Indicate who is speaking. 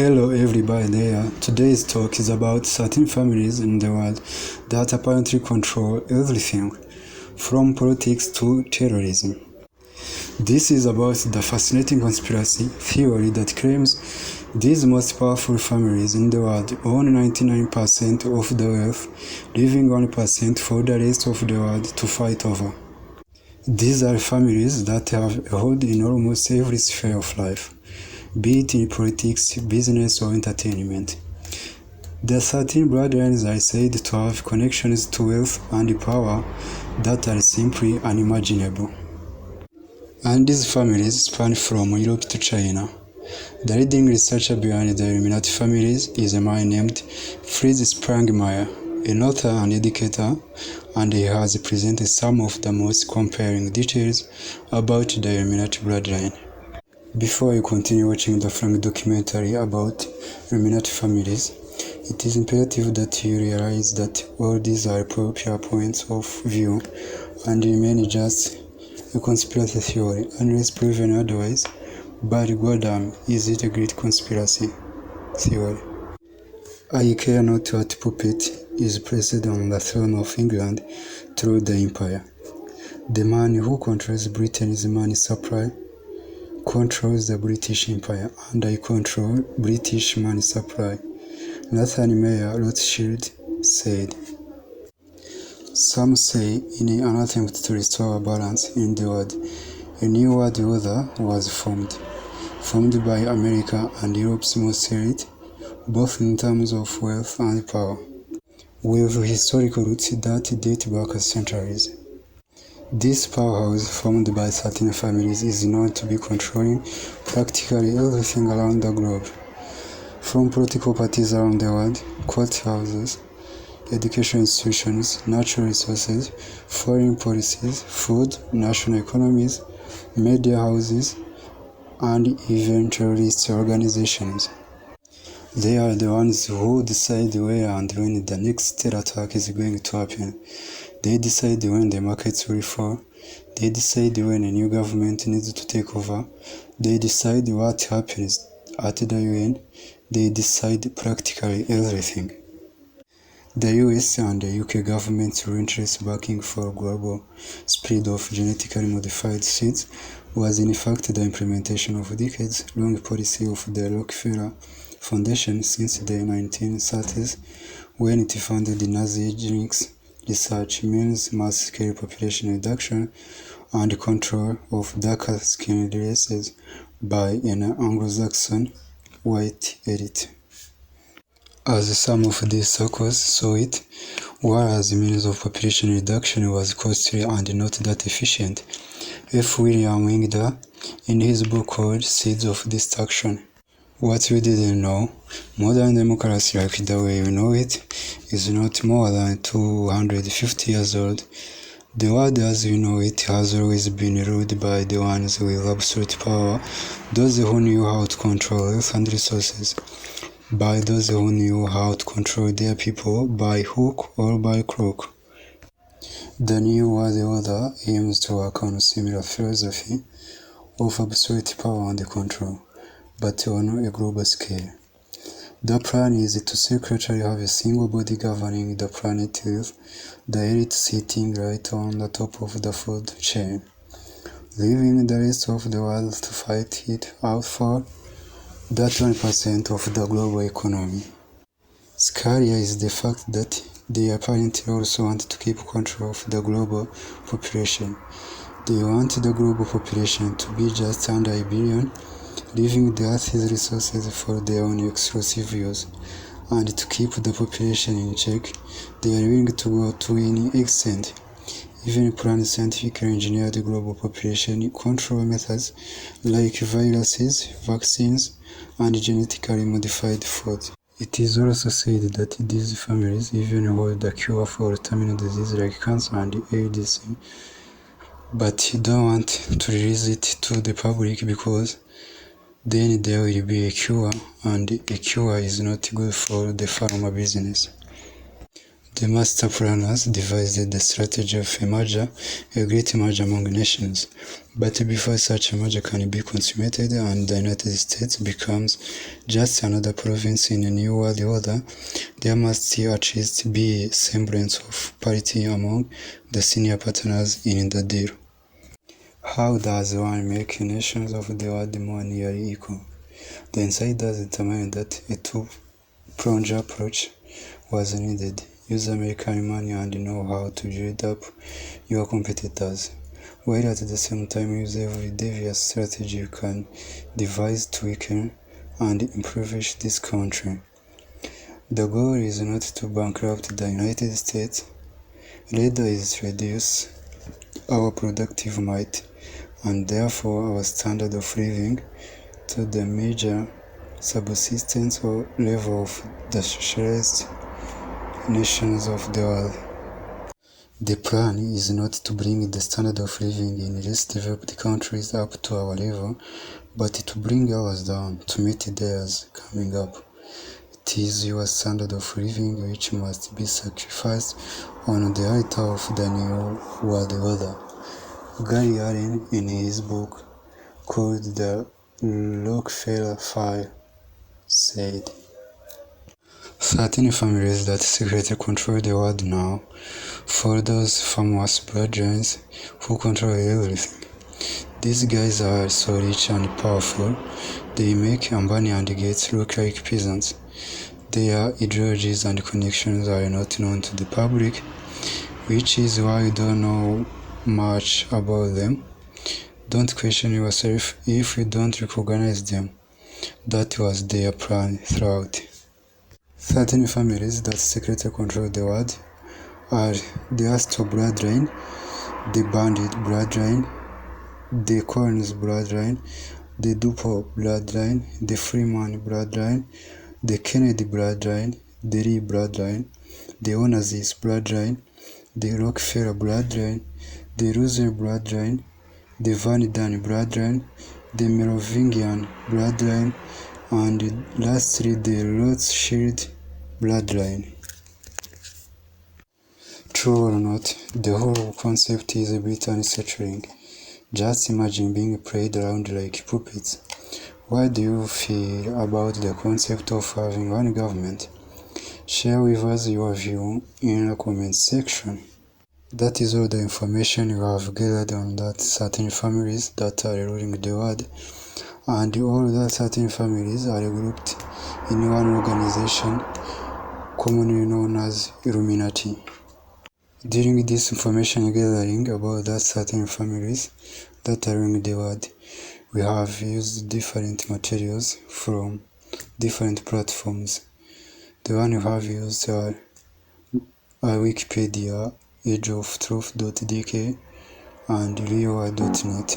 Speaker 1: Hello everybody there. Today's talk is about certain families in the world that apparently control everything, from politics to terrorism. This is about the fascinating conspiracy theory that claims these most powerful families in the world own 99% of the wealth, leaving 1% for the rest of the world to fight over. These are families that have a hold in almost every sphere of life, be it in politics, business, or entertainment. The 13 bloodlines are said to have connections to wealth and power that are simply unimaginable. And these families span from Europe to China. The leading researcher behind the Illuminati families is a man named Fritz Sprangmeyer, an author and educator, and he has presented some of the most compelling details about the Illuminati bloodline. Before you continue watching the film documentary about Illuminati families, it is imperative that you realize that all these are popular points of view and remain just a conspiracy theory unless proven otherwise. But goddamn, is it a great conspiracy theory? I care not what puppet is placed on the throne of England through the empire. The man who controls Britain's money supply controls the British Empire, and I control British money supply, Nathan Mayer Rothschild said. Some say in an attempt to restore balance in the world, a new world order was formed by America and Europe's most elite, both in terms of wealth and power, with historical roots that date back centuries. This powerhouse, formed by 13 families, is known to be controlling practically everything around the globe, from political parties around the world, courthouses, education institutions, natural resources, foreign policies, food, national economies, media houses, and even terrorist organizations. They are the ones who decide where and when the next terror attack is going to happen. They decide when the markets will fall. They decide when a new government needs to take over. They decide what happens at the UN. They decide practically everything. The US and the UK government's interest backing for global spread of genetically modified seeds was in fact the implementation of decades-long policy of the Rockefeller Foundation since the 1930s, when it funded the Nazi eugenics research, means mass-scale population reduction and control of darker-skinned races by an Anglo-Saxon white elite. As some of these circles saw it, war as a means of population reduction was costly and not that efficient. F. William Wingder, in his book called Seeds of Destruction. What we didn't know, modern democracy like the way we know it, is not more than 250 years old. The world as we know it has always been ruled by the ones with absolute power, those who knew how to control wealth and resources, by those who knew how to control their people by hook or by crook. The New World Order aims to work on a similar philosophy of absolute power and control, but on a global scale. The plan is to secretly have a single body governing the planet with the elite sitting right on the top of the food chain, leaving the rest of the world to fight it out for that 1% of the global economy. Scarier is the fact that they apparently also want to keep control of the global population. They want the global population to be just under a billion, leaving the Earth's resources for their own exclusive use. And to keep the population in check, they are willing to go to any extent, even plan scientifically engineered global population control methods like viruses, vaccines, and genetically modified food. It is also said that these families even hold a cure for terminal disease like cancer and AIDS, but don't want to release it to the public because then there will be a cure, and a cure is not good for the pharma business. The master planners devised the strategy of a merger, a great merger among nations. But before such a merger can be consummated and the United States becomes just another province in a new world order, there must at least be a semblance of parity among the senior partners in the deal. How does one make nations of the world more nearly equal? The insiders determined that a two-pronged approach was needed. Use American money and know-how to build up your competitors, while at the same time use every devious strategy you can devise to weaken and impoverish this country. The goal is not to bankrupt the United States, rather is to reduce our productive might and therefore our standard of living to the major subsistence or level of the socialist nations of the world. The plan is not to bring the standard of living in less developed countries up to our level, but to bring ours down to meet theirs coming up. It is your standard of living which must be sacrificed on the altar of the new world order. Gary Allen, in his book called The Rockefeller File, said, "Certain families that secretly control the world now, for those famous bloodlines who control everything. These guys are so rich and powerful, they make Ambani and Gates look like peasants. Their ideologies and connections are not known to the public, which is why you don't know much about them. Don't question yourself if you don't recognize them. That was their plan throughout. Certain families that secretly control the world are the Astor bloodline, the Bandit bloodline, the Collins bloodline, the Dupo bloodline, the Freeman bloodline, the Kennedy bloodline, the Lee bloodline, the Onassis bloodline, the Rockefeller bloodline, the Roosevelt bloodline, the Van Damme bloodline, the Merovingian bloodline, and lastly the Rothschild bloodline." True or not, the whole concept is a bit unsettling. Just imagine being played around like puppets. What do you feel about the concept of having one government? Share with us your view in the comment section. That is all the information you have gathered on that certain families that are ruling the world, and all that certain families are grouped in one organization commonly known as Illuminati. During this information gathering about that certain families that are ruling the world, we have used different materials from different platforms. The one we have used are Wikipedia, ageoftruth.dk, and realworld.net.